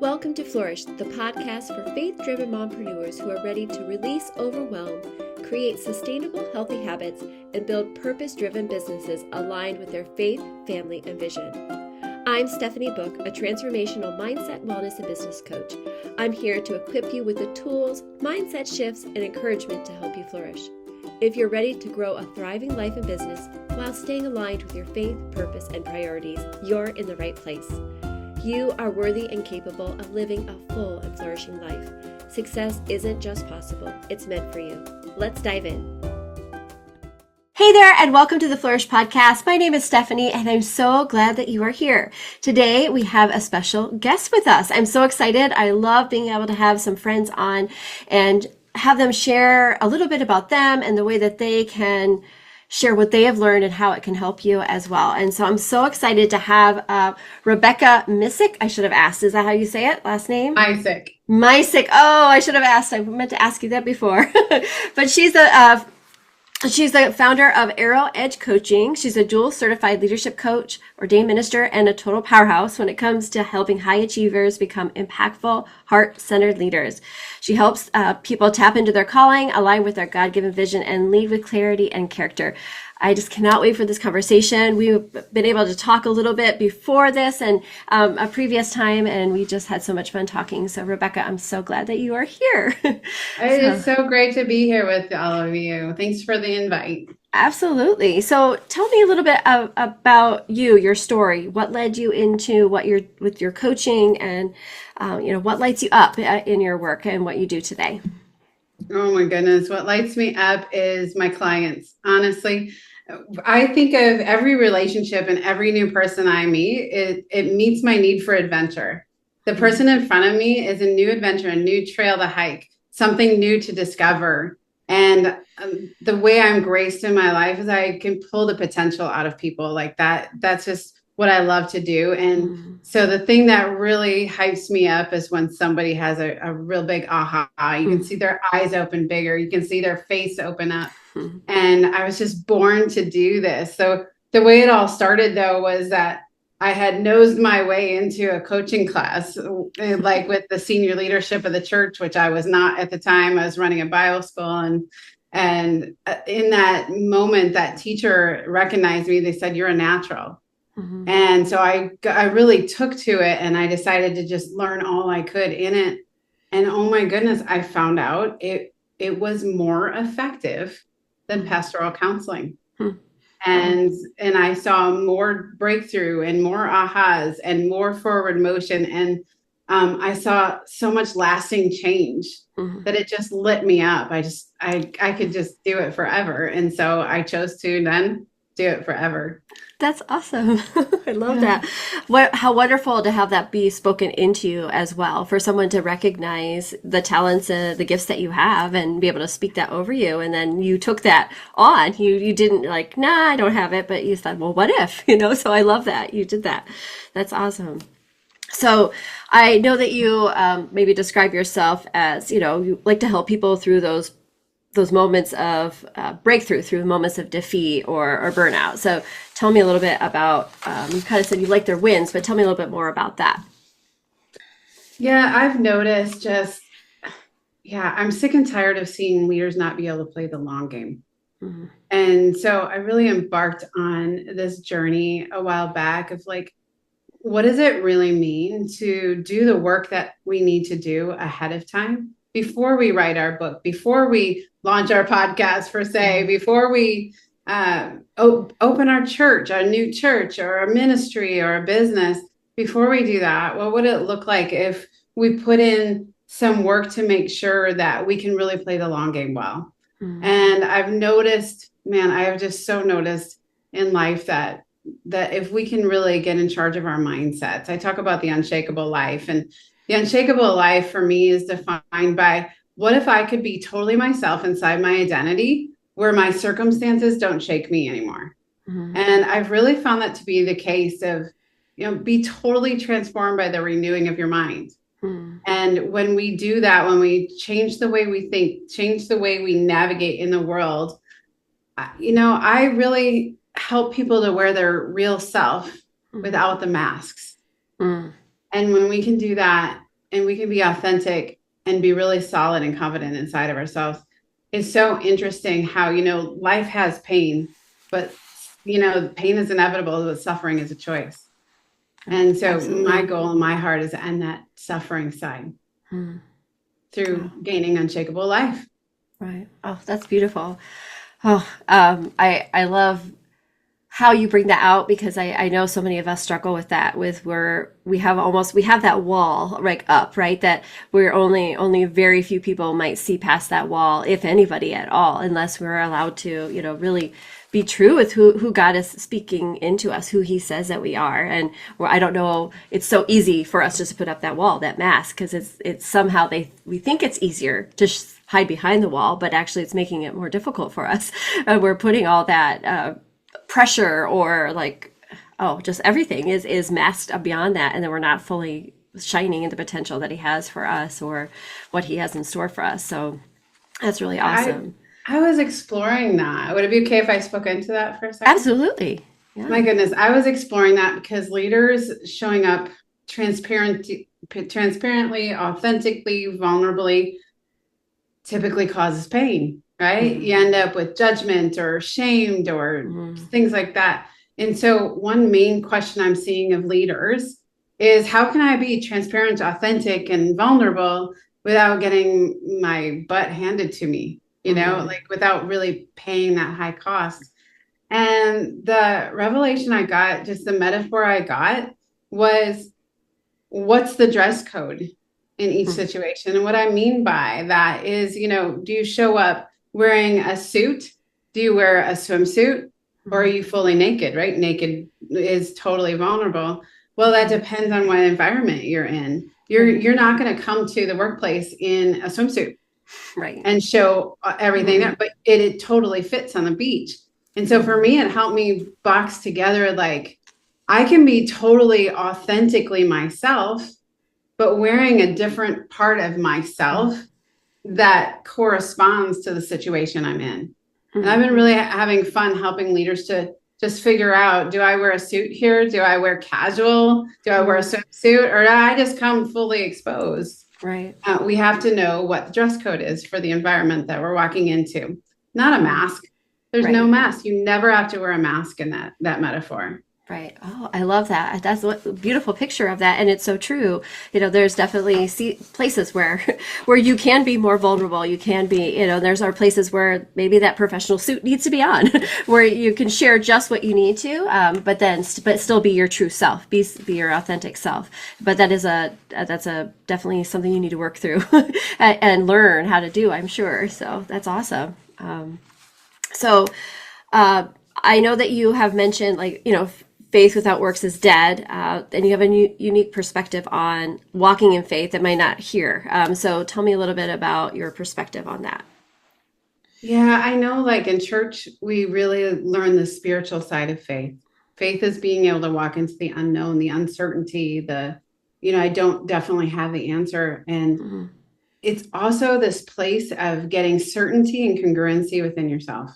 Welcome to Flourish, the podcast for faith-driven mompreneurs who are ready to release overwhelm, create sustainable, healthy habits, and build purpose-driven businesses aligned with their faith, family, and vision. I'm Stephanie Book, a transformational mindset, wellness, and business coach. I'm here to equip you with the tools, mindset shifts, and encouragement to help you flourish. If you're ready to grow a thriving life and business while staying aligned with your faith, purpose, and priorities, you're in the right place. You are worthy and capable of living a full and flourishing life. Success isn't just possible, it's meant for you. Let's dive in. Hey there, and welcome to the Flourish Podcast. My name is Stephanie, and I'm so glad that you are here. Today, we have a special guest with us. I'm so excited. I love being able to have some friends on and have them share a little bit about them and the way that they can share what they have learned and how it can help you as well. And so I'm so excited to have Rebecca Misek. I should have asked, is that how you say it? Last name? Misek. Misek. Oh, I should have asked. I meant to ask you that before. But she's the founder of Arrow Edge Coaching. She's a dual certified leadership coach, ordained minister, and a total powerhouse when it comes to helping high achievers become impactful, heart-centered leaders. She helps people tap into their calling, align with their God-given vision, and lead with clarity and character. I just cannot wait for this conversation. We've been able to talk a little bit before this and a previous time, and we just had so much fun talking. So, Rebecca, I'm so glad that you are here. It is so great to be here with all of you. Thanks for the invite. Absolutely. So, tell me a little bit about you, your story. What led you into with your coaching, and what lights you up in your work and what you do today? Oh my goodness. What lights me up is my clients. Honestly, I think of every relationship and every new person I meet, it meets my need for adventure. The person in front of me is a new adventure, a new trail to hike, something new to discover. And the way I'm graced in my life is I can pull the potential out of people like that. That's just what I love to do. And so the thing that really hypes me up is when somebody has a real big aha. You can see their eyes open bigger. You can see their face open up. And I was just born to do this. So the way it all started, though, was that I had nosed my way into a coaching class, like with the senior leadership of the church, which I was not at the time. I was running a Bible school. And in that moment, that teacher recognized me. They said, "You're a natural." And so I really took to it, and I decided to just learn all I could in it. And oh my goodness, I found out it was more effective than pastoral counseling. And I saw more breakthrough and more ahas and more forward motion. And I saw so much lasting change that it just lit me up. I could just do it forever. And so I chose to then do it forever. That's awesome. I love that. How wonderful to have that be spoken into you as well, for someone to recognize the talents and the gifts that you have and be able to speak that over you. And then you took that on. You didn't like, nah, I don't have it, but you thought, well, what if, so I love that you did that. That's awesome. So I know that you maybe describe yourself as, you like to help people through those moments of breakthrough, through moments of defeat or burnout. So tell me a little bit about, you kind of said you like their wins, but tell me a little bit more about that. Yeah, I've noticed I'm sick and tired of seeing leaders not be able to play the long game. And so I really embarked on this journey a while back of what does it really mean to do the work that we need to do ahead of time? Before we write our book, before we launch our podcast, per se, before we open our church, our new church, or a ministry or a business, before we do that, what would it look like if we put in some work to make sure that we can really play the long game well? And I've noticed, I have just so noticed in life that if we can really get in charge of our mindsets. I talk about the unshakable life, and the unshakable life for me is defined by what if I could be totally myself inside my identity where my circumstances don't shake me anymore. And I've really found that to be the case of, be totally transformed by the renewing of your mind. And when we do that, when we change the way we think, change the way we navigate in the world, I really help people to wear their real self without the masks. And when we can do that, and we can be authentic and be really solid and confident inside of ourselves. It's so interesting how, life has pain, but, pain is inevitable, but suffering is a choice. And so my goal in my heart is to end that suffering side through gaining unshakable life. Right. Oh, that's beautiful. Oh, I love how you bring that out, because I know so many of us struggle with that, with where we have that wall up, right? That we're only very few people might see past that wall, if anybody at all, unless we're allowed to, really be true with who God is speaking into us, who he says that we are. And I don't know, it's so easy for us just to put up that wall, that mask, because it's somehow we think it's easier to hide behind the wall, but actually it's making it more difficult for us. We're putting all that pressure, or just everything is masked beyond that, and then we're not fully shining in the potential that he has for us, or what he has in store for us. So that's really awesome. I was exploring that. Would it be okay if I spoke into that for a second? Absolutely. Yeah. My goodness, I was exploring that because leaders showing up transparently, authentically, vulnerably typically causes pain, right? Mm-hmm. You end up with judgment or shamed or things like that. And so one main question I'm seeing of leaders is, how can I be transparent, authentic, and vulnerable without getting my butt handed to me, without really paying that high cost? And the revelation I got, just the metaphor I got, was, what's the dress code in each situation? And what I mean by that is, do you show up wearing a suit? Do you wear a swimsuit? Or are you fully naked, right? Naked is totally vulnerable. Well, that depends on what environment you're in. You're not going to come to the workplace in a swimsuit, right, and show everything up, but it totally fits on the beach. And so for me, it helped me box together, I can be totally authentically myself, but wearing a different part of myself that corresponds to the situation I'm in. And I've been really having fun helping leaders to just figure out, do I wear a suit here? Do I wear casual? Do I wear a swimsuit? Or do I just come fully exposed? Right. We have to know what the dress code is for the environment that we're walking into. Not a mask. There's no mask. You never have to wear a mask in that metaphor. Right. Oh, I love that. That's a beautiful picture of that. And it's so true. There's definitely places where you can be more vulnerable. You can be, there's our places where maybe that professional suit needs to be on, where you can share just what you need to, but still be your true self, be your authentic self. But that's definitely something you need to work through and learn how to do, I'm sure. So that's awesome. I know that you have mentioned, faith without works is dead, and you have a unique perspective on walking in faith that might not hear. So tell me a little bit about your perspective on that. Yeah, I know, in church, we really learn the spiritual side of faith. Faith is being able to walk into the unknown, the uncertainty, I don't definitely have the answer. And it's also this place of getting certainty and congruency within yourself.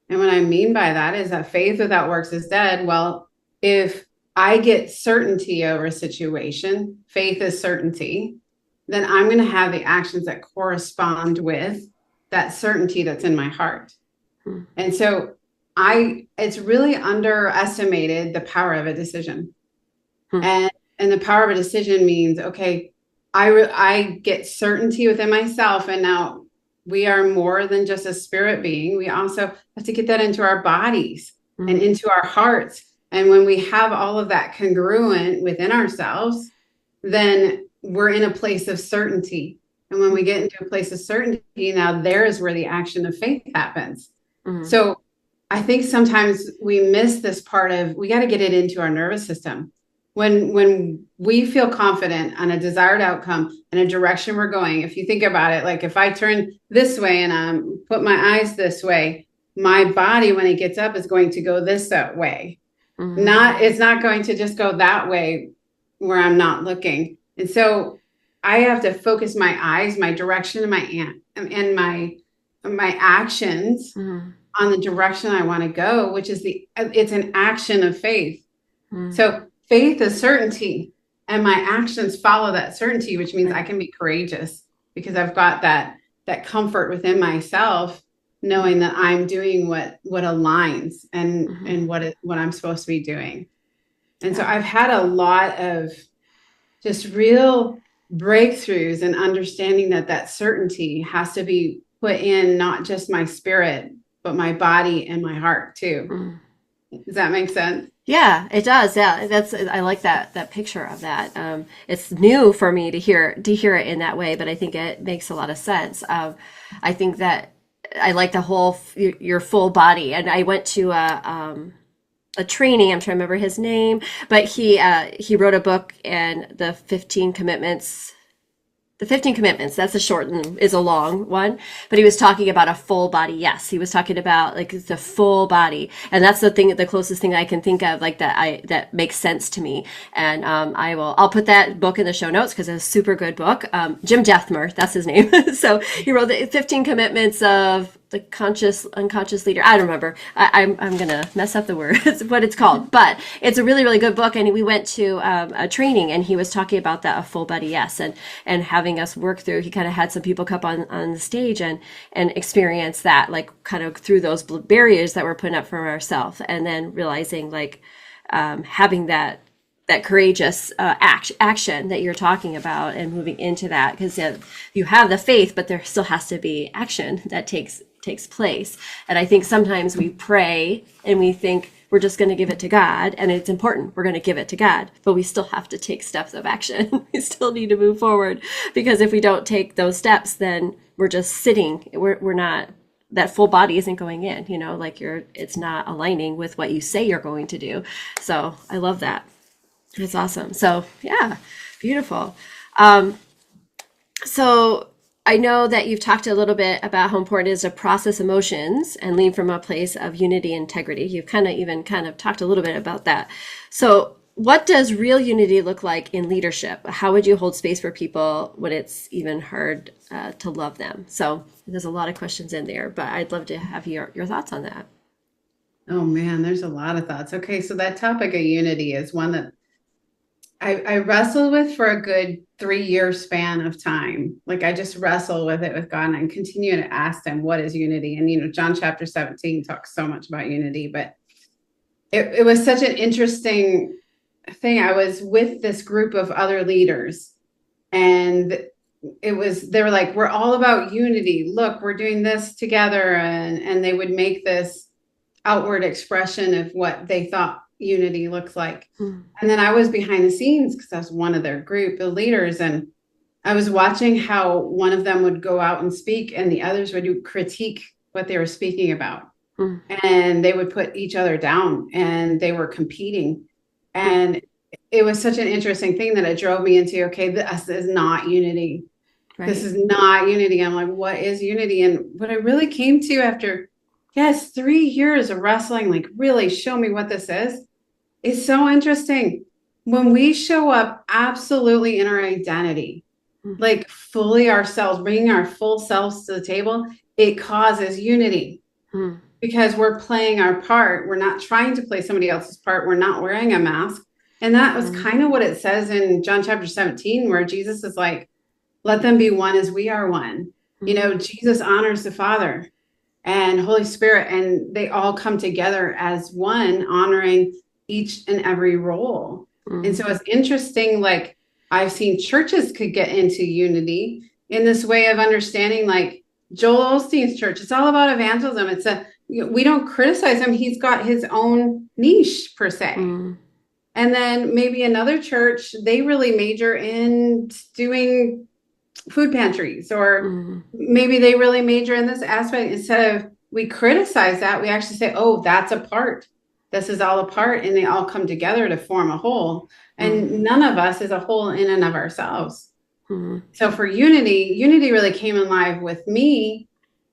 And what I mean by that is that faith without works is dead. Well, if I get certainty over a situation, faith is certainty, then I'm going to have the actions that correspond with that certainty that's in my heart. And so it's really underestimated the power of a decision. And the power of a decision means, okay, I get certainty within myself, and now we are more than just a spirit being. We also have to get that into our bodies and into our hearts. And when we have all of that congruent within ourselves, then we're in a place of certainty. And when we get into a place of certainty, now there is where the action of faith happens. So I think sometimes we miss this part of, we got to get it into our nervous system. When we feel confident on a desired outcome and a direction we're going, if you think about it, if I turn this way and put my eyes this way, my body, when it gets up, is going to go that way. It's not going to just go that way where I'm not looking. And so I have to focus my eyes, my direction, and my actions on the direction I want to go, which is it's an action of faith. So faith is certainty. and my actions follow that certainty, which means I can be courageous because I've got that comfort within myself, knowing that I'm doing what aligns and what I'm supposed to be doing. And so I've had a lot of just real breakthroughs and understanding that certainty has to be put in not just my spirit, but my body and my heart too. Does that make sense? Yeah, it does. Yeah, I like that picture of that. It's new for me to hear it in that way, but I think it makes a lot of sense. I think that I like the whole your full body, and I went to a training. I'm trying to remember his name, but he wrote a book, and the 15 commitments. The 15 commitments, that's a short and is a long one, but he was talking about a full body. Yes. He was talking about like the full body. And that's the closest thing I can think of, like that makes sense to me. And, I'll put that book in the show notes because it's a super good book. Jim Dethmer, that's his name. So he wrote the 15 commitments of the unconscious leader. I don't remember. I'm going to mess up the word, what it's called, but it's a really, really good book. And we went to a training, and he was talking about that, a full body yes, and having us work through. He kind of had some people come on the stage and experience that, like kind of through those barriers that we're putting up for ourselves, and then realizing like having that courageous action that you're talking about and moving into that, because you have the faith, but there still has to be action that takes place. And I think sometimes we pray and we think we're just going to give it to God, and it's important. We're going to give it to God, but we still have to take steps of action. We still need to move forward, because if we don't take those steps, then we're just sitting. We're not, that full body isn't going in, like it's not aligning with what you say you're going to do. So I love that. That's awesome. So yeah, beautiful. So I know that you've talked a little bit about how important it is to process emotions and lean from a place of unity and integrity. You've kind of talked a little bit about that. So what does real unity look like in leadership? How would you hold space for people when it's even hard to love them? So there's a lot of questions in there, but I'd love to have your thoughts on that. Oh man, there's a lot of thoughts. Okay, so that topic of unity is one that I wrestled with for a good 3-year span of time. Like I just wrestle with it with God and continue to ask him, what is unity? And, John chapter 17 talks so much about unity, but it was such an interesting thing. I was with this group of other leaders, and they were like, we're all about unity. Look, we're doing this together. And they would make this outward expression of what they thought unity looks like. And then I was behind the scenes because I was one of their group of leaders, and I was watching how one of them would go out and speak and the others would critique what they were speaking about. And they would put each other down, and they were competing. And it was such an interesting thing that it drove me into, okay, this is not unity. Right. This is not unity. I'm like, what is unity? And what I really came to after 3 years of wrestling, like really show me what this is. It's so interesting. When we show up absolutely in our identity, like fully ourselves, bringing our full selves to the table, it causes unity because we're playing our part. We're not trying to play somebody else's part. We're not wearing a mask. And that was kind of what it says in John chapter 17, where Jesus is like, let them be one as we are one. Jesus honors the Father and Holy Spirit, and they all come together as one, honoring each and every role. And so it's interesting, like I've seen churches could get into unity in this way of understanding, like Joel Osteen's church. It's all about evangelism. We don't criticize him. He's got his own niche per se. And then maybe another church, they really major in doing food pantries, or maybe they really major in this aspect. Instead of we criticize that, we actually say, oh, that's a part. This is all a part, and they all come together to form a whole. And none of us is a whole in and of ourselves. So for unity really came alive with me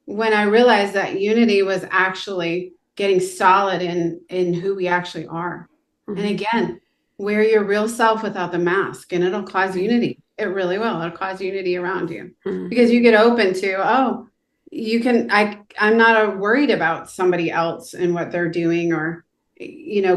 when I realized that unity was actually getting solid in who we actually are. And again, wear your real self without the mask, and it'll cause unity. It really will. It'll cause unity around you because you get open to, I'm not worried about somebody else and what they're doing, or,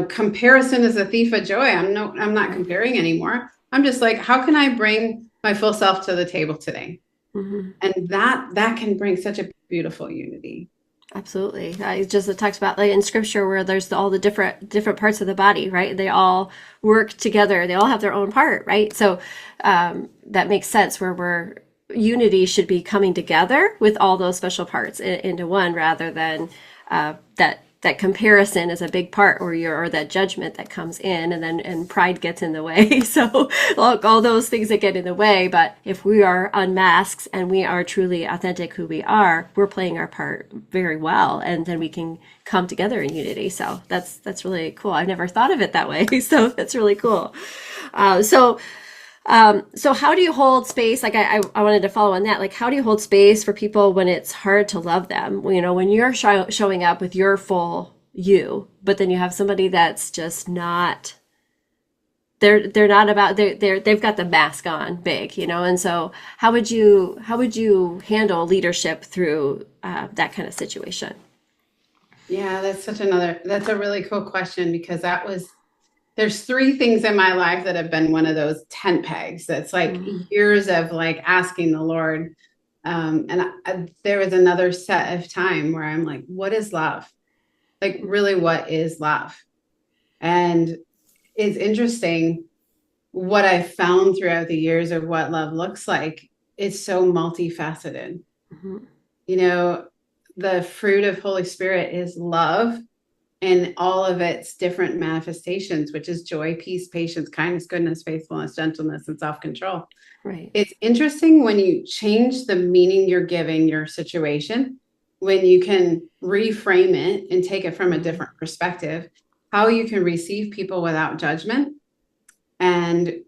comparison is a thief of joy. I'm not comparing anymore. I'm just like, how can I bring my full self to the table today? Mm-hmm. And that can bring such a beautiful unity. Absolutely. It talks about like in scripture where there's all the different parts of the body, right? They all work together. They all have their own part, right? So that makes sense where unity should be coming together with all those special parts into one, rather than that comparison is a big part, or that judgment that comes in, and pride gets in the way. So all those things that get in the way. But if we are unmasked and we are truly authentic who we are, we're playing our part very well, and then we can come together in unity. So that's really cool. I've never thought of it that way. So that's really cool. So how do you hold space? Like I wanted to follow on that. Like, how do you hold space for people when it's hard to love them? When you're showing up with your full you, but then you have somebody that's just not, they're not about, they've got the mask on big, and so how would you handle leadership through that kind of situation? Yeah, that's a really cool question, because there's three things in my life that have been one of those tent pegs. That's like years of like asking the Lord. There was another set of time where I'm like, what is love? Like, really, what is love? And it's interesting what I found throughout the years of what love looks like. It's so multifaceted. The fruit of Holy Spirit is love, and all of its different manifestations, which is joy, peace, patience, kindness, goodness, faithfulness, gentleness, and self-control. Right. It's interesting when you change the meaning you're giving your situation, when you can reframe it and take it from a different perspective, how you can receive people without judgment and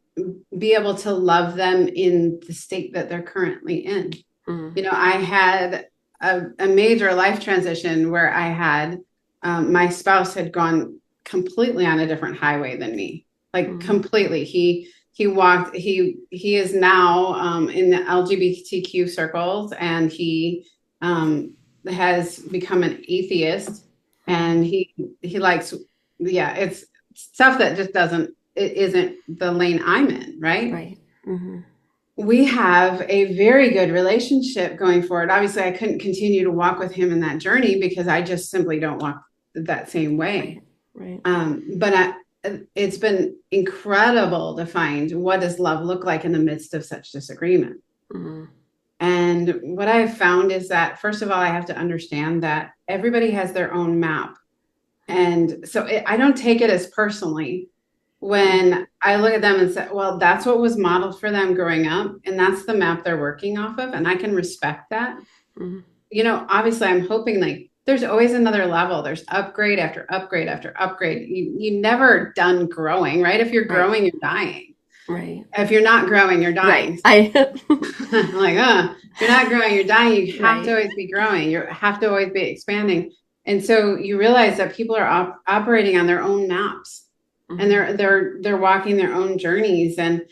be able to love them in the state that they're currently in. I had a major life transition where I had my spouse had gone completely on a different highway than me, like completely. He is now in the LGBTQ circles, and he has become an atheist, and he likes, it's stuff that just it isn't the lane I'm in, right? Right. Mm-hmm. We have a very good relationship going forward. Obviously, I couldn't continue to walk with him in that journey because I just simply don't walk that same way. Right. But it's been incredible to find, what does love look like in the midst of such disagreement? And what I've found is that, first of all, I have to understand that everybody has their own map. And so I don't take it as personally when I look at them and say, well, that's what was modeled for them growing up, and that's the map they're working off of, and I can respect that. Obviously, I'm hoping like there's always another level. There's upgrade after upgrade after upgrade. You never done growing, right? If you're growing, you're dying. Right. If you're not growing, you're dying. Right. I'm like, if you're not growing, you're dying. You have to always be growing. You have to always be expanding. And so you realize that people are operating on their own maps. And they're walking their own journeys. And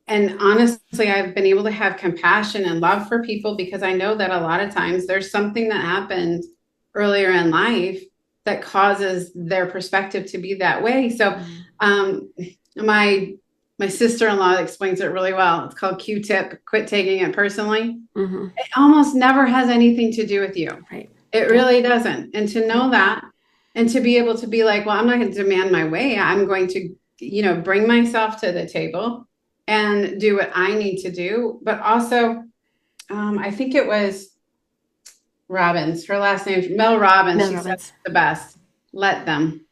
honestly, I've been able to have compassion and love for people, because I know that a lot of times there's something that happened earlier in life that causes their perspective to be that way. So my sister-in-law explains it really well. It's called Q-tip, quit taking it personally. It almost never has anything to do with you. Right. It really doesn't. And to know that, and to be able to be like, well, I'm not going to demand my way. I'm going to, bring myself to the table and do what I need to do. But also, I think it was Robbins, her last name, Mel Robbins. She said the best. Let them.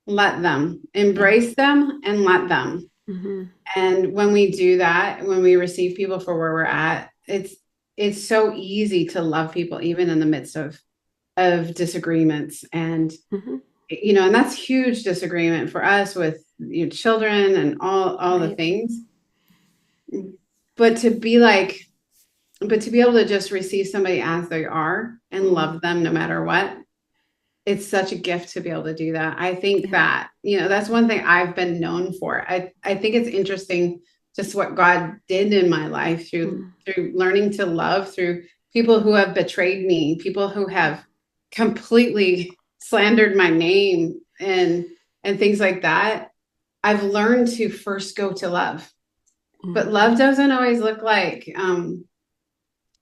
Let them. Embrace them and let them. And when we do that, when we receive people for where we're at, it's so easy to love people, even in the midst of disagreements. And and that's huge disagreement for us with children and all the things, but to be able to just receive somebody as they are and love them no matter what, it's such a gift to be able to do that. I think that that's one thing I've been known for. I think it's interesting just what God did in my life through learning to love, through people who have betrayed me, people who have completely slandered my name and things like that. I've learned to first go to love. Mm-hmm. But love doesn't always look like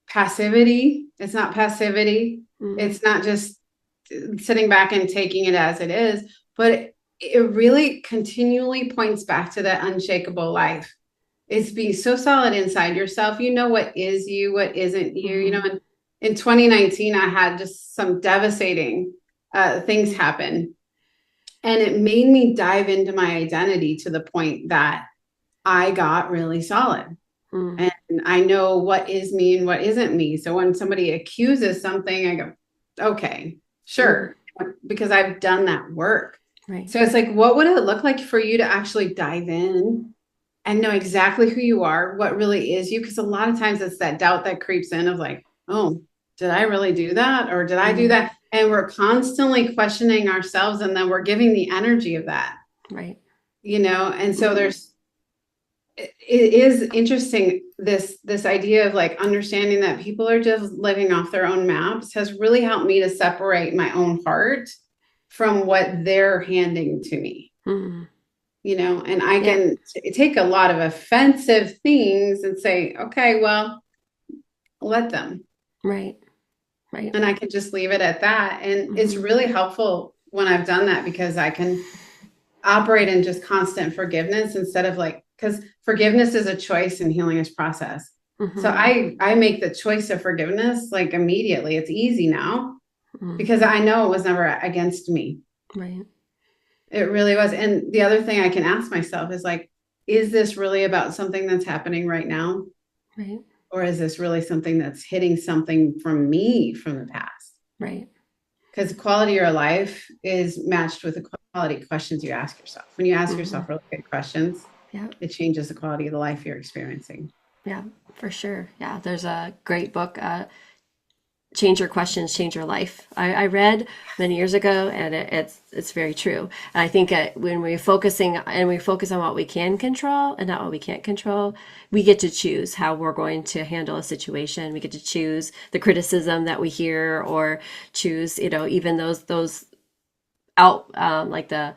passivity. It's not passivity. Mm-hmm. It's not just sitting back and taking it as it is, but it really continually points back to that unshakable life. It's being so solid inside yourself. You know what is you, what isn't you. Mm-hmm. You know, in 2019, I had just some devastating things happen. And it made me dive into my identity to the point that I got really solid. Mm-hmm. And I know what is me and what isn't me. So when somebody accuses something, I go, okay, sure, because I've done that work. Right. So it's like, what would it look like for you to actually dive in and know exactly who you are, what really is you? Because a lot of times it's that doubt that creeps in of like, oh, did I really do that? Or did I do that? And we're constantly questioning ourselves, and then we're giving the energy of that. Right. You know, and so it is interesting, this idea of like understanding that people are just living off their own maps has really helped me to separate my own heart from what they're handing to me. Mm-hmm. You know, and I can take a lot of offensive things and say, okay, well, let them. Right. And I can just leave it at that. And it's really helpful when I've done that, because I can operate in just constant forgiveness instead of like, because forgiveness is a choice and healing is process. Mm-hmm. So I make the choice of forgiveness like immediately. It's easy now because I know it was never against me. Right. It really was. And the other thing I can ask myself is like, is this really about something that's happening right now? Right. Or is this really something that's hitting something from me from the past? Right. Because the quality of your life is matched with the quality questions you ask yourself. When you ask yourself really good questions, it changes the quality of the life you're experiencing. Yeah, for sure. Yeah, there's a great book, Change Your Questions, Change Your Life. I read many years ago, and it's very true. And I think when we focus on what we can control and not what we can't control, we get to choose how we're going to handle a situation. We get to choose the criticism that we hear, or choose, even those out, like the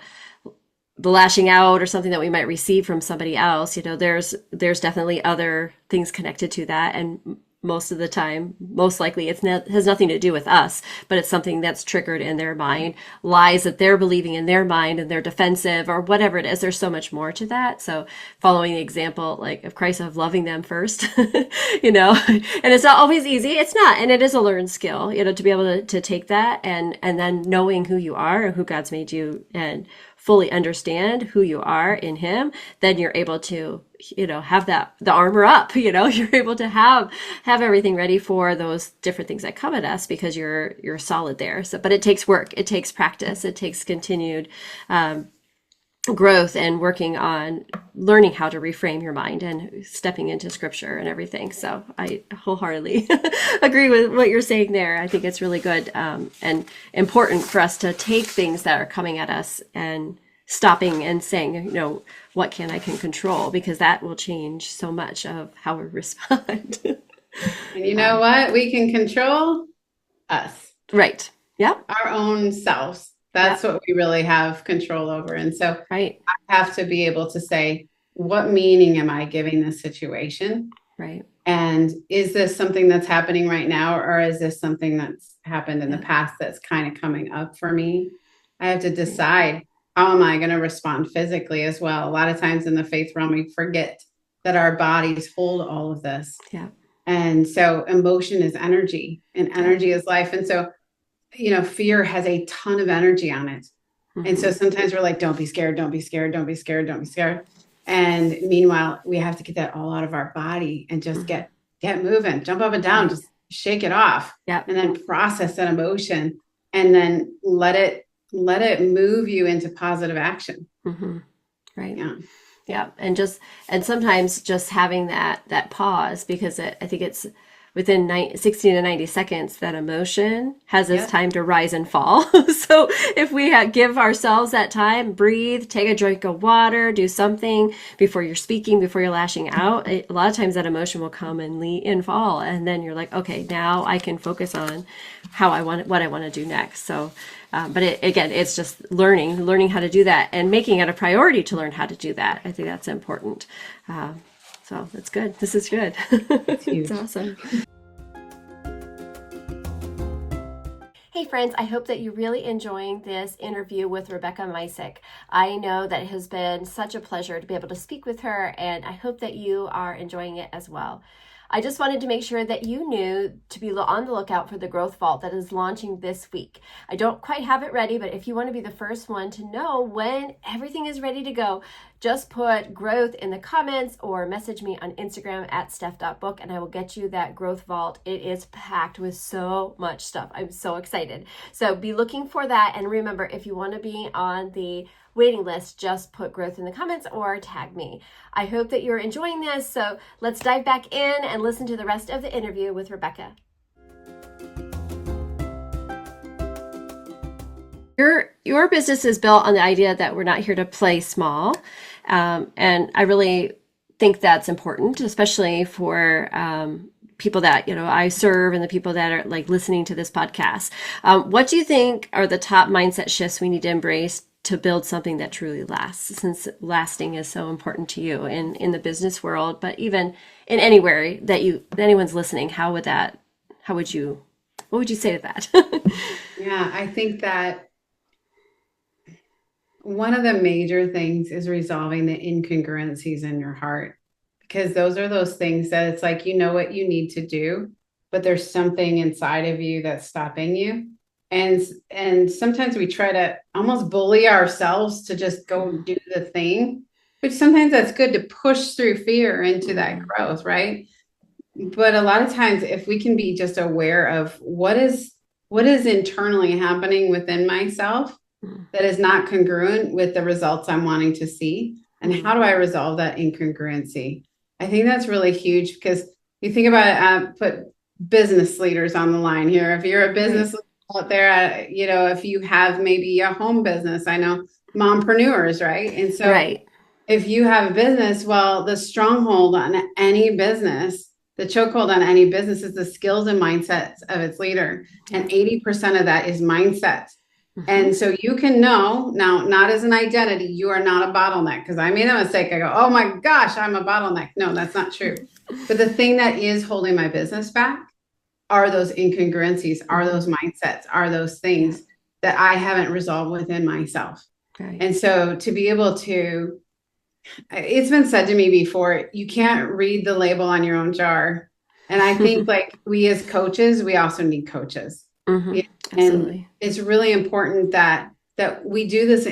lashing out or something that we might receive from somebody else. There's definitely other things connected to that, and most of the time, most likely, has nothing to do with us, but it's something that's triggered in their mind, lies that they're believing in their mind, and they're defensive or whatever it is. There's so much more to that. So following the example, like of Christ, of loving them first, and it's not always easy. It's not, and it is a learned skill, to be able to take that and then knowing who you are and who God's made you, and fully understand who you are in Him, then you're able to, have the armor up, you're able to have everything ready for those different things that come at us, because you're solid there. So, but it takes work, it takes practice, it takes continued growth, and working on learning how to reframe your mind and stepping into scripture and everything. So I wholeheartedly agree with what you're saying there. I think it's really good and important for us to take things that are coming at us and stopping and saying, what can I control, because that will change so much of how we respond. And you know what? We can control us. Right. Yeah. Our own selves. That's what we really have control over. And so I have to be able to say, what meaning am I giving this situation? Right. And is this something that's happening right now, or is this something that's happened in the past that's kind of coming up for me? I have to decide, how am I going to respond physically as well? A lot of times in the faith realm, we forget that our bodies hold all of this. Yeah. And so emotion is energy, and energy is life. And so fear has a ton of energy on it. Mm-hmm. And so sometimes we're like, don't be scared, don't be scared, don't be scared, don't be scared. And meanwhile, we have to get that all out of our body and just get moving, jump up and down, just shake it off. And then process that emotion, and then let it move you into positive action. Mm-hmm. Right. Yeah. Yeah. And sometimes just having that pause, because I think it's within 60 to 90 seconds, that emotion has its Yeah. time to rise and fall. So if we give ourselves that time, breathe, take a drink of water, do something before you're speaking, before you're lashing out, a lot of times that emotion will come and fall. And then you're like, okay, now I can focus on what I want to do next. So, but again, it's just learning how to do that and making it a priority to learn how to do that. I think that's important. So that's good. This is good. It's huge. It's awesome. Hey friends, I hope that you're really enjoying this interview with Rebecca Misek. I know that it has been such a pleasure to be able to speak with her, and I hope that you are enjoying it as well. I just wanted to make sure that you knew to be on the lookout for the Growth Vault that is launching this week. I don't quite have it ready, but if you want to be the first one to know when everything is ready to go, just put growth in the comments or message me on Instagram at steph.book and I will get you that Growth Vault. It is packed with so much stuff. I'm so excited. So be looking for that. And remember, if you want to be on the waiting list, just put growth in the comments or tag me. I hope that you're enjoying this. So let's dive back in and listen to the rest of the interview with Rebecca. Your business is built on the idea that we're not here to play small. And I really think that's important, especially for people that, I serve and the people that are like listening to this podcast. What do you think are the top mindset shifts we need to embrace to build something that truly lasts, since lasting is so important to you in the business world, but even in anywhere that anyone's listening? What would you say to that? Yeah, I think that one of the major things is resolving the incongruencies in your heart, because those are those things that it's like, you know what you need to do, but there's something inside of you that's stopping you. And sometimes we try to almost bully ourselves to just go do the thing, which sometimes that's good to push through fear into that growth, right? But a lot of times, if we can be just aware of what is internally happening within myself that is not congruent with the results I'm wanting to see, and how do I resolve that incongruency? I think that's really huge, because you think about it, put business leaders on the line here. If you're a business leader out there, if you have maybe a home business, I know mompreneurs, right? And so if you have a business, well, the stronghold on any business, the chokehold on any business is the skills and mindsets of its leader. And 80% of that is mindset. And so you can know now, not as an identity, you are not a bottleneck. Because I made a mistake. I go, oh my gosh, I'm a bottleneck. No, that's not true. But the thing that is holding my business back are those incongruencies, are those mindsets, are those things that I haven't resolved within myself. Right. And so to be able to, it's been said to me before, you can't read the label on your own jar. And I think like we as coaches, we also need coaches. Mm-hmm. And it's really important that we do this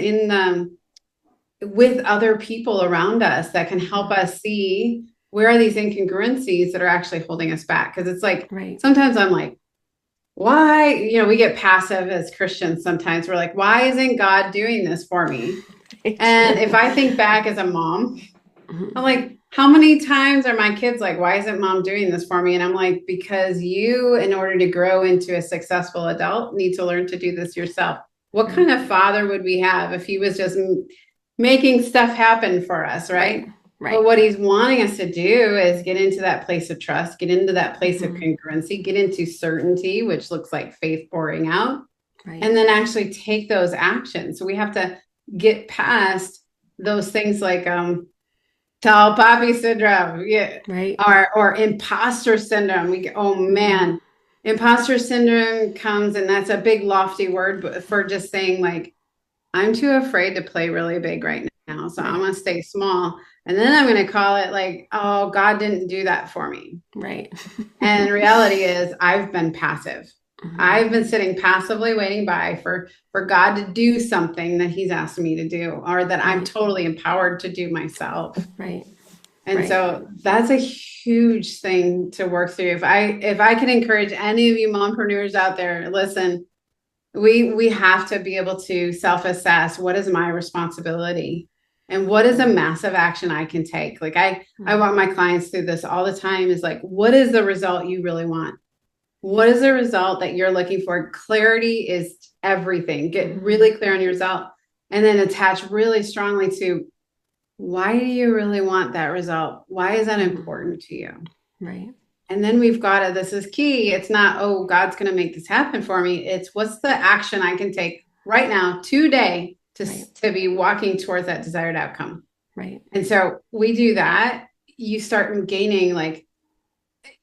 with other people around us that can help us see where are these incongruencies that are actually holding us back. Because it's like, sometimes I'm like, why, we get passive as Christians. Sometimes we're like, why isn't God doing this for me? And if I think back as a mom, I'm like, how many times are my kids like, why isn't mom doing this for me? And I'm like, because you, in order to grow into a successful adult, need to learn to do this yourself. What kind of father would we have if he was just making stuff happen for us, right? Right. But what he's wanting us to do is get into that place of trust, get into that place of congruency, get into certainty, which looks like faith pouring out, and then actually take those actions. So we have to get past those things like tall poppy syndrome, or imposter syndrome. Imposter syndrome comes, and that's a big lofty word for just saying like, I'm too afraid to play really big right now, so I'm going to stay small. And then I'm going to call it like, oh, God didn't do that for me. Right. And the reality is I've been passive. I've been sitting passively waiting by for God to do something that he's asked me to do, or that I'm totally empowered to do myself. Right. And so that's a huge thing to work through. If I can encourage any of you mompreneurs out there, listen, we have to be able to self-assess, what is my responsibility? And what is a massive action I can take? Like I want my clients through this all the time is like, what is the result you really want? What is the result that you're looking for? Clarity is everything. Get really clear on your result and then attach really strongly to why do you really want that result? Why is that important to you? Right. And then we've got to, this is key. It's not, oh, God's going to make this happen for me. It's what's the action I can take right now, today, to be walking towards that desired outcome. Right. And so we do that. You start gaining like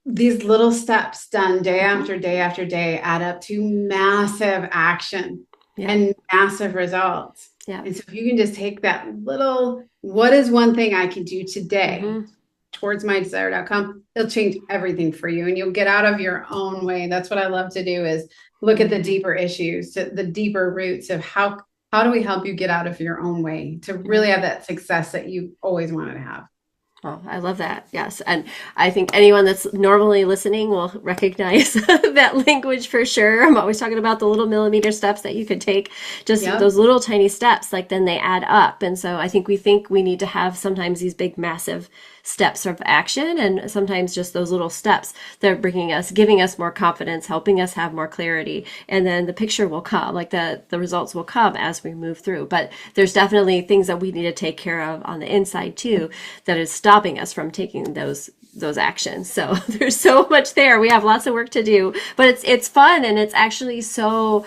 these little steps done day after day after day add up to massive action and massive results. Yeah. And so if you can just take that little, what is one thing I can do today towards my desired outcome, it'll change everything for you and you'll get out of your own way. That's what I love to do is look at the deeper issues, the deeper roots of how do we help you get out of your own way to really have that success that you always wanted to have. Oh, I love that. Yes. And I think anyone that's normally listening will recognize that language for sure. I'm always talking about the little millimeter steps that you could take, just those little tiny steps, like then they add up. And so I think we need to have sometimes these big, massive steps of action. And sometimes just those little steps that are giving us more confidence, helping us have more clarity. And then the picture will come, like the results will come as we move through. But there's definitely things that we need to take care of on the inside too, that is stopping us from taking those actions. So there's so much there. We have lots of work to do, but it's fun. And it's actually so,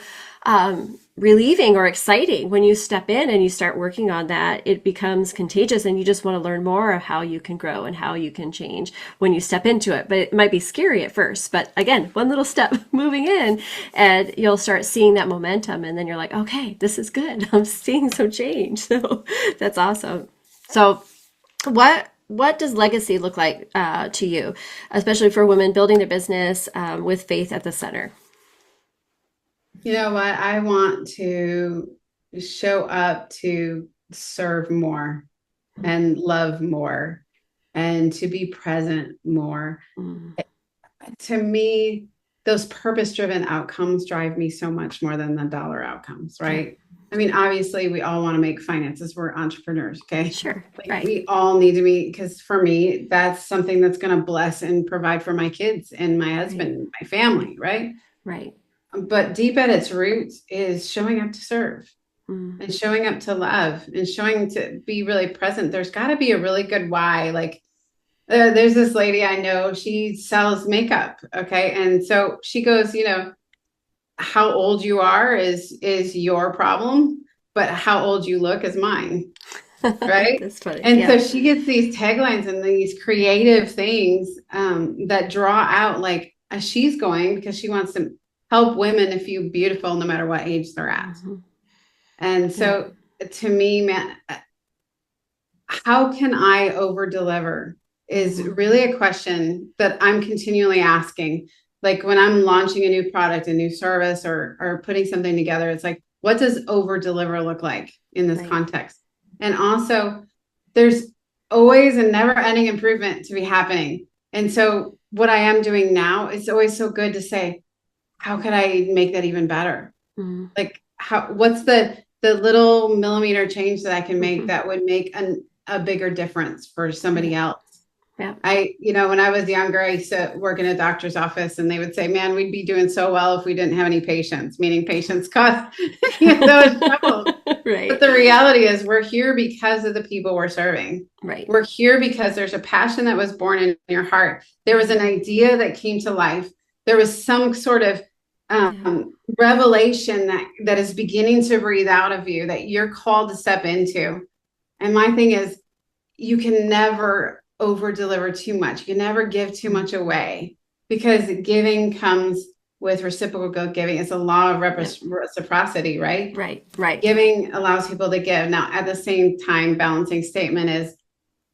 relieving or exciting when you step in and you start working on that. It becomes contagious and you just want to learn more of how you can grow and how you can change when you step into it. But it might be scary at first, but again, one little step moving in and you'll start seeing that momentum. And then you're like, okay, this is good. I'm seeing some change. So that's awesome. So what does legacy look like to you, especially for women building their business with faith at the center? You know what? I want to show up to serve more and love more and to be present more. To me, those purpose-driven outcomes drive me so much more than the dollar outcomes, right? I mean, obviously, we all want to make finances. We're entrepreneurs, okay? Sure, like, we all need to be, because for me, that's something that's going to bless and provide for my kids and my husband and my family, right? Right. But deep at its roots is showing up to serve and showing up to love and showing to be really present. There's got to be a really good why. Like there's this lady I know, she sells makeup. Okay. And so she goes, how old you are is your problem, but how old you look is mine. Right. That's funny. And so she gets these taglines and these creative things that draw out like as she's going because she wants to help women to feel beautiful no matter what age they're at. And so to me, man, how can I over deliver is really a question that I'm continually asking. Like when I'm launching a new product, a new service or putting something together, it's like, what does over deliver look like in this context? And also there's always a never ending improvement to be happening. And so what I am doing now, it's always so good to say, how could I make that even better? Like what's the little millimeter change that I can make that would make a bigger difference for somebody else? Yeah. When I was younger, I used to work in a doctor's office and they would say, man, we'd be doing so well if we didn't have any patients, meaning patients cost trouble. Right. But the reality is we're here because of the people we're serving. Right. We're here because there's a passion that was born in your heart. There was an idea that came to life. There was some sort of revelation that is beginning to breathe out of you that you're called to step into. And my thing is, you can never over deliver too much. You can never give too much away because giving comes with reciprocal giving. It's a law of reciprocity, right? Right. Giving allows people to give. Now, at the same time, balancing statement is,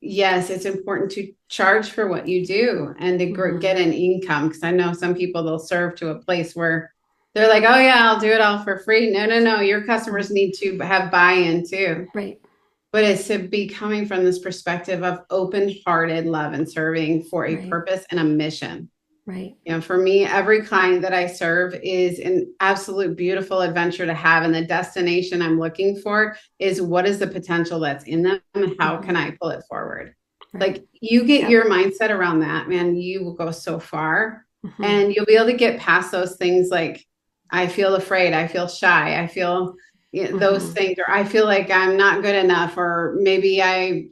yes, it's important to charge for what you do and to get an income. Because I know some people, they'll serve to a place where they're like, oh yeah, I'll do it all for free. No. Your customers need to have buy-in too. Right. But it's to be coming from this perspective of open-hearted love and serving for a purpose and a mission. Right. For me, every client that I serve is an absolute beautiful adventure to have. And the destination I'm looking for is what is the potential that's in them and how can I pull it forward? Right. Like you get your mindset around that, man, you will go so far and you'll be able to get past those things like I feel afraid, I feel shy, I feel those things, or I feel like I'm not good enough, or maybe I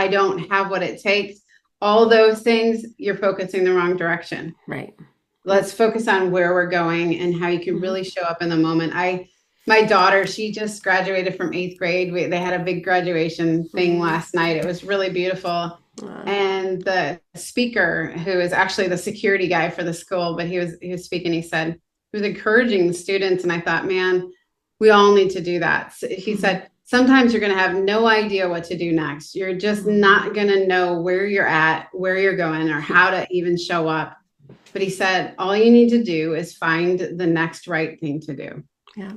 don't have what it takes. All those things, you're focusing the wrong direction. Right. Let's focus on where we're going and how you can really show up in the moment. My daughter, she just graduated from 8th grade. They had a big graduation thing last night. It was really beautiful. And the speaker, who is actually the security guy for the school, but he was speaking, he said, he was encouraging the students. And I thought, man, we all need to do that. So he said, sometimes you're going to have no idea what to do next. You're just not going to know where you're at, where you're going, or how to even show up. But he said, all you need to do is find the next right thing to do. Yeah,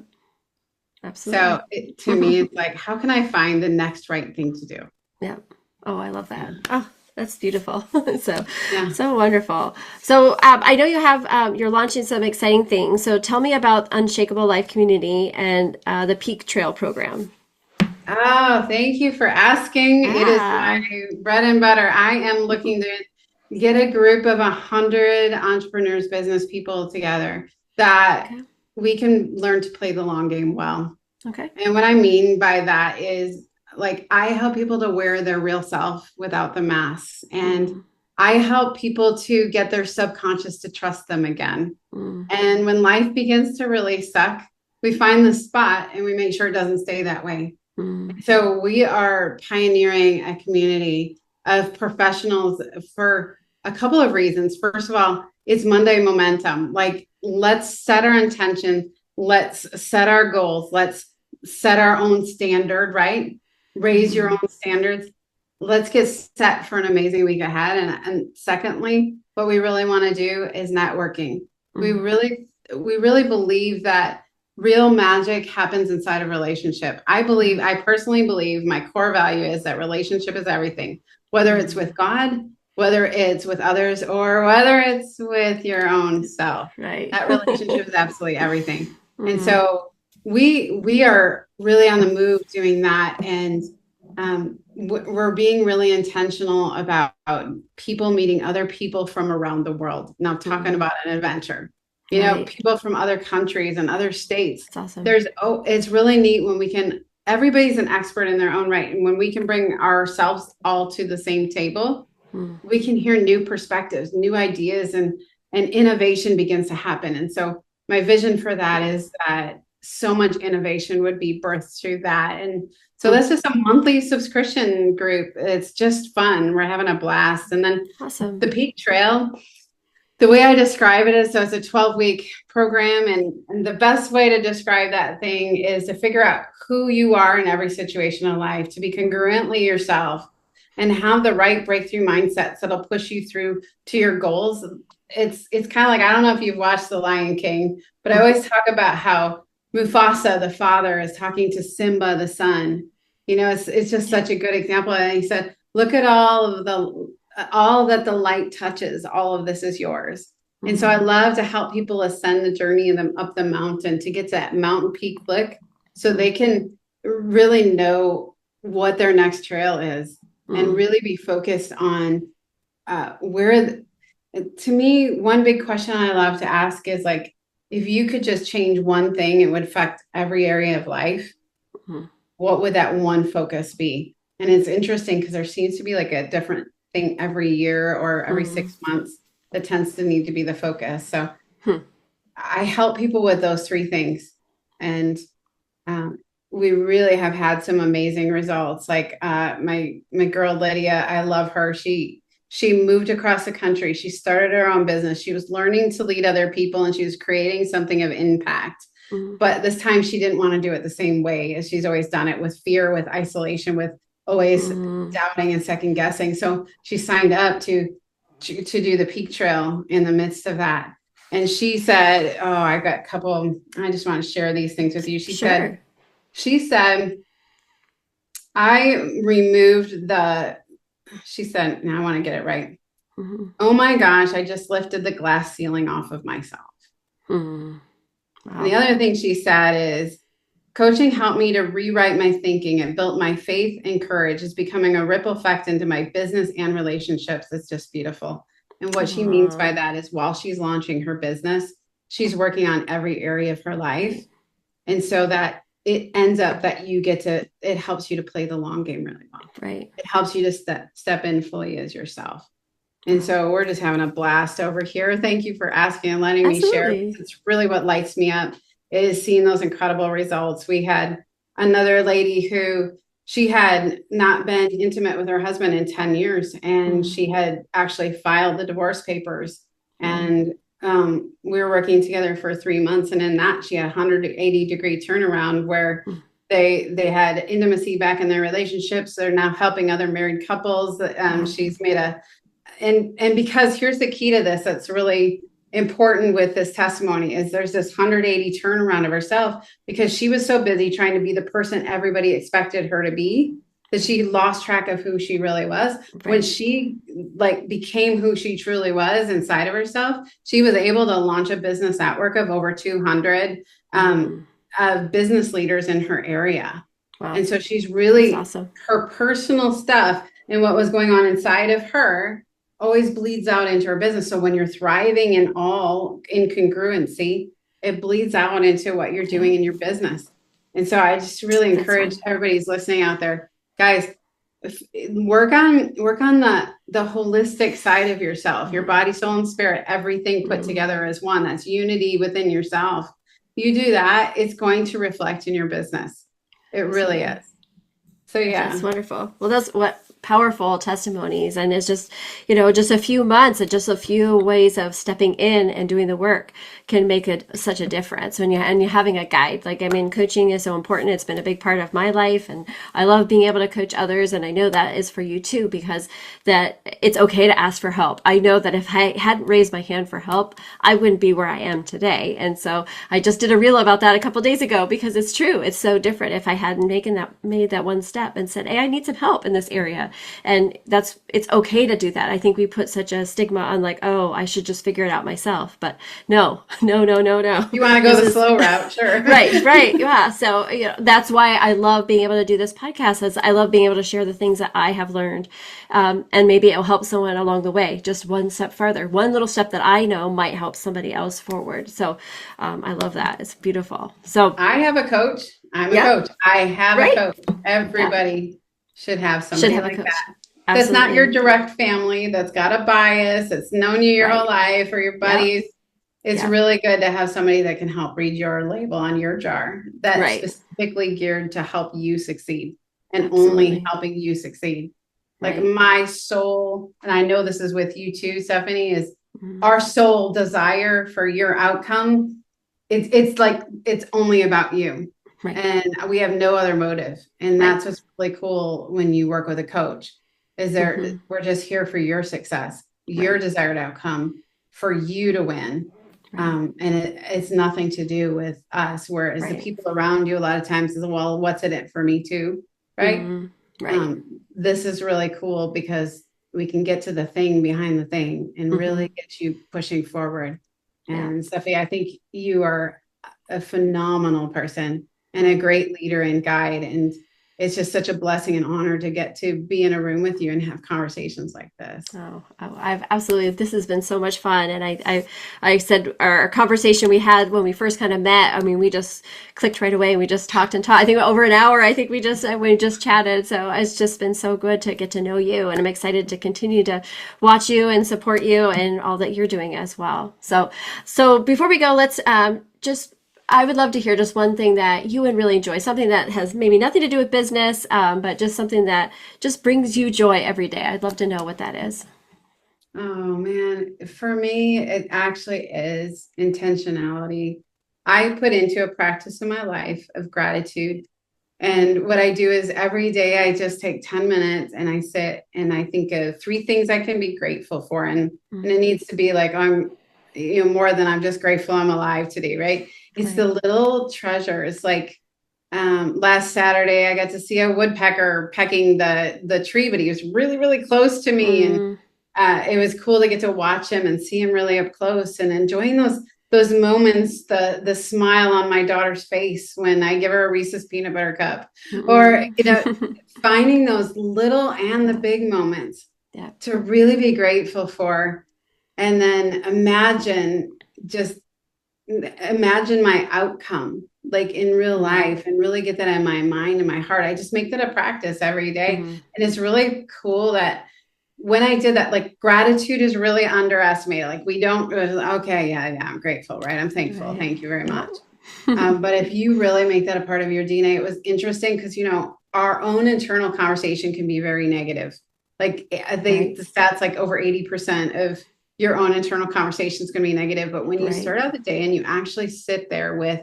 absolutely. So to me, it's like, how can I find the next right thing to do? Yeah. Oh, I love that. Oh, that's beautiful. So wonderful. So I know you're launching some exciting things. So tell me about Unshakable Life Community and the Peak Trail program. Oh, thank you for asking. It is my bread and butter. I am looking to get a group of 100 entrepreneurs, business people together that we can learn to play the long game well. Okay. And what I mean by that is, like, I help people to wear their real self without the masks. And I help people to get their subconscious to trust them again. And when life begins to really suck, we find the spot and we make sure it doesn't stay that way. So we are pioneering a community of professionals for a couple of reasons. First of all, it's Monday momentum. Like, let's set our intention. Let's set our goals. Let's set our own standard, right? Raise your own standards. Let's get set for an amazing week ahead. And secondly, what we really want to do is networking. We really believe that real magic happens inside a relationship. I personally believe my core value is that relationship is everything, whether it's with God, whether it's with others, or whether it's with your own self. Right. That relationship is absolutely everything. And so we are really on the move doing that. And we're being really intentional about people meeting other people from around the world. Now, talking about an adventure. People from other countries and other states. That's awesome. It's really neat when everybody's an expert in their own right. And when we can bring ourselves all to the same table, we can hear new perspectives, new ideas, and innovation begins to happen. And so my vision for that is that so much innovation would be birthed through that. And so that's just a monthly subscription group. It's just fun. We're having a blast. And then the Peak Trail, the way I describe it is, so it's a 12-week program. And the best way to describe that thing is to figure out who you are in every situation of life, to be congruently yourself and have the right breakthrough mindsets that'll push you through to your goals. It's kind of like, I don't know if you've watched The Lion King, but I always talk about how Mufasa, the father, is talking to Simba, the son. It's just such a good example. And he said, look at all that the light touches, all of this is yours. And so I love to help people ascend the journey up the mountain to get to that mountain peak look so they can really know what their next trail is and really be focused on to me, one big question I love to ask is, like, if you could just change one thing, it would affect every area of life. What would that one focus be? And it's interesting because there seems to be like a different thing every year or every 6 months that tends to need to be the focus. So I help people with those three things. And we really have had some amazing results. Like my girl, Lydia, I love her. She moved across the country. She started her own business. She was learning to lead other people and she was creating something of impact. But this time she didn't want to do it the same way as she's always done it, with fear, with isolation, with always doubting and second guessing. So she signed up to do the Peak Trail in the midst of that. And she said, I got a couple, I just want to share these things with you. She said, I removed now I want to get it right. Mm-hmm. Oh my gosh, I just lifted the glass ceiling off of myself. Mm-hmm. And the Wow. other thing she said is, coaching helped me to rewrite my thinking. It built my faith and courage. It's becoming a ripple effect into my business and relationships. It's just beautiful. And what she means by that is while she's launching her business, she's working on every area of her life. And so that it ends up that it helps you to play the long game really well. Right. It helps you to step in fully as yourself. And so we're just having a blast over here. Thank you for asking and letting me share. It's really what lights me up is seeing those incredible results. We had another lady who she had not been intimate with her husband in 10 years, and she had actually filed the divorce papers. And we were working together for 3 months. And in that, she had a 180-degree turnaround where they had intimacy back in their relationships. They're now helping other married couples. She's made and because here's the key to this, that's really important with this testimony is there's this 180 turnaround of herself because she was so busy trying to be the person everybody expected her to be that she lost track of who she really was. Right. When she became who she truly was inside of herself, she was able to launch a business network of over 200 business leaders in her area. Wow. And so she's really awesome. Her personal stuff and what was going on inside of her always bleeds out into her business. So when you're thriving in all incongruency, it bleeds out into what you're doing in your business. And so I just really encourage everybody who's listening out there, guys, work on the holistic side of yourself, your body, soul, and spirit, everything put together as one. That's unity within yourself. You do that, it's going to reflect in your business. It really is. So yeah. That's wonderful. Well, that's what powerful testimonies. And it's just, just a few months and just a few ways of stepping in and doing the work can make such a difference when you're having a guide. Coaching is so important. It's been a big part of my life, and I love being able to coach others. And I know that is for you too, because that it's okay to ask for help. I know that if I hadn't raised my hand for help, I wouldn't be where I am today. And so I just did a reel about that a couple of days ago because it's true. It's so different if I hadn't made that one step and said, hey, I need some help in this area. And it's okay to do that. I think we put such a stigma on oh, I should just figure it out myself. But no. You want to go the slow route, sure. Right. Yeah. So, that's why I love being able to do this podcast. Is I love being able to share the things that I have learned. And maybe it'll help someone along the way, just one step further. One little step that I know might help somebody else forward. So I love that. It's beautiful. So I have a coach. I'm a coach. I have a coach. Everybody should have somebody like that. Absolutely. That's not your direct family, that's got a bias, that's known you your whole life, or your buddies. Yep. It's really good to have somebody that can help read your label on your jar that's specifically geared to help you succeed and only helping you succeed. My soul, and I know this is with you too, Stephanie, is our sole desire for your outcome. It's only about you. Right. And we have no other motive. And that's what's really cool when you work with a coach is we're just here for your success, your desired outcome, for you to win. And it's nothing to do with us. Whereas the people around you a lot of times is, well, what's in it for me too? Right. This is really cool because we can get to the thing behind the thing and really get you pushing forward. And Stephanie, I think you are a phenomenal person and a great leader and guide. And it's just such a blessing and honor to get to be in a room with you and have conversations like this. Oh, I've absolutely, this has been so much fun. And I said our conversation we had when we first kind of met, we just clicked right away and we just talked. I think over an hour, I think we just chatted. So it's just been so good to get to know you. And I'm excited to continue to watch you and support you and all that you're doing as well. So before we go, let's I would love to hear just one thing that you would really enjoy, something that has maybe nothing to do with business, but just something that just brings you joy every day. I'd love to know what that is. Oh man, for me, it actually is intentionality. I put into a practice in my life of gratitude. And what I do is every day I just take 10 minutes and I sit and I think of 3 things I can be grateful for. And it needs to be I'm more than I'm just grateful I'm alive today, right? It's the little treasures. Last Saturday, I got to see a woodpecker pecking the tree, but he was really, really close to me. And it was cool to get to watch him and see him really up close and enjoying those moments, the smile on my daughter's face when I give her a Reese's peanut butter cup, or, finding those little and the big moments to really be grateful for. And then imagine my outcome, like in real life, and really get that in my mind and my heart. I just make that a practice every day. And it's really cool that when I did that, like gratitude is really underestimated. Like we don't, okay, yeah, I'm grateful, right? I'm thankful. Right. Thank you very much. But if you really make that a part of your DNA, it was interesting because, our own internal conversation can be very negative. Like the stats, like over 80% of your own internal conversation is going to be negative. But when you start out the day and you actually sit there with,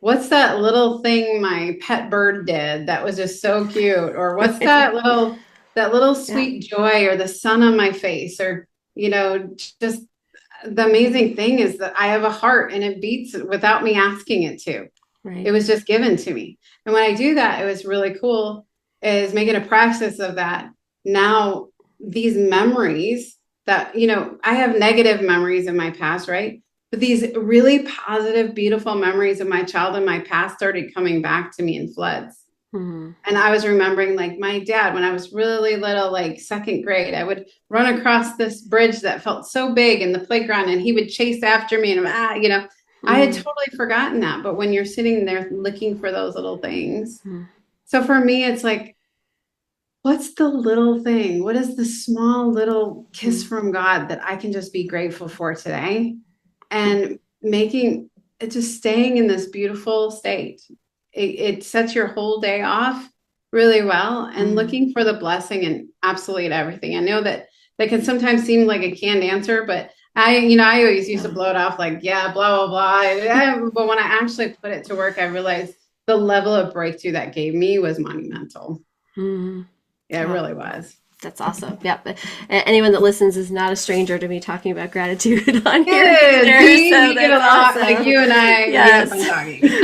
what's that little thing my pet bird did that was just so cute? Or what's that little sweet joy, or the sun on my face, or, just the amazing thing is that I have a heart and it beats without me asking it to. Right. It was just given to me. And when I do that, it was really cool, is making a practice of that. Now, these memories that, I have negative memories in my past, right? But these really positive, beautiful memories of my child and my past started coming back to me in floods. And I was remembering, like, my dad, when I was really little, like second grade, I would run across this bridge that felt so big in the playground, and he would chase after me, and I had totally forgotten that. But when you're sitting there looking for those little things, so for me, it's like, what's the little thing? What is the small little kiss from God that I can just be grateful for today? And making it, just staying in this beautiful state. It sets your whole day off really well, and looking for the blessing in absolutely everything. I know that can sometimes seem like a canned answer, but I always used to blow it off like, blah, blah, blah. But when I actually put it to work, I realized the level of breakthrough that gave me was monumental. Yeah, it really was. That's awesome. Yep. Anyone that listens is not a stranger to me talking about gratitude on here. We get a lot, like you and I. Yes,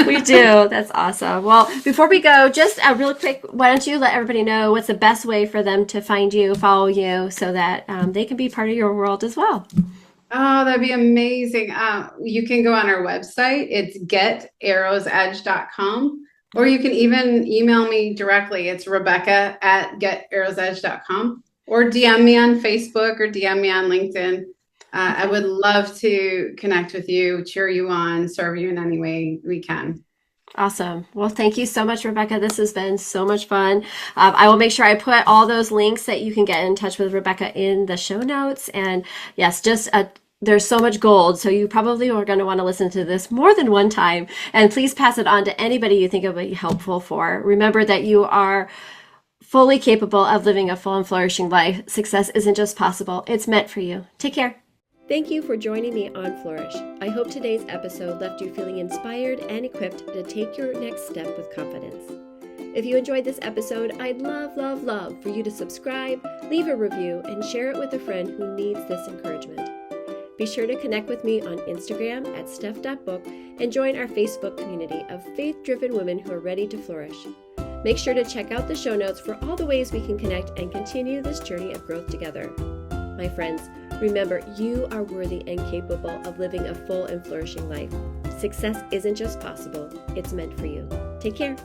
we do. That's awesome. Well, before we go, just really quick, why don't you let everybody know what's the best way for them to find you, follow you, so that they can be part of your world as well? Oh, that'd be amazing. You can go on our website. It's getarrowsedge.com. Or you can even email me directly. It's Rebecca@getarrowsedge.com, or DM me on Facebook or DM me on LinkedIn. I would love to connect with you, cheer you on, serve you in any way we can. Awesome. Well, thank you so much, Rebecca. This has been so much fun. I will make sure I put all those links that you can get in touch with Rebecca in the show notes. And yes, there's so much gold, so you probably are going to want to listen to this more than one time. And please pass it on to anybody you think it would be helpful for. Remember that you are fully capable of living a full and flourishing life. Success isn't just possible, it's meant for you. Take care. Thank you for joining me on Flourish. I hope today's episode left you feeling inspired and equipped to take your next step with confidence. If you enjoyed this episode, I'd love, love, love for you to subscribe, leave a review, and share it with a friend who needs this encouragement. Be sure to connect with me on Instagram @steph.book and join our Facebook community of faith-driven women who are ready to flourish. Make sure to check out the show notes for all the ways we can connect and continue this journey of growth together. My friends, remember, you are worthy and capable of living a full and flourishing life. Success isn't just possible, it's meant for you. Take care.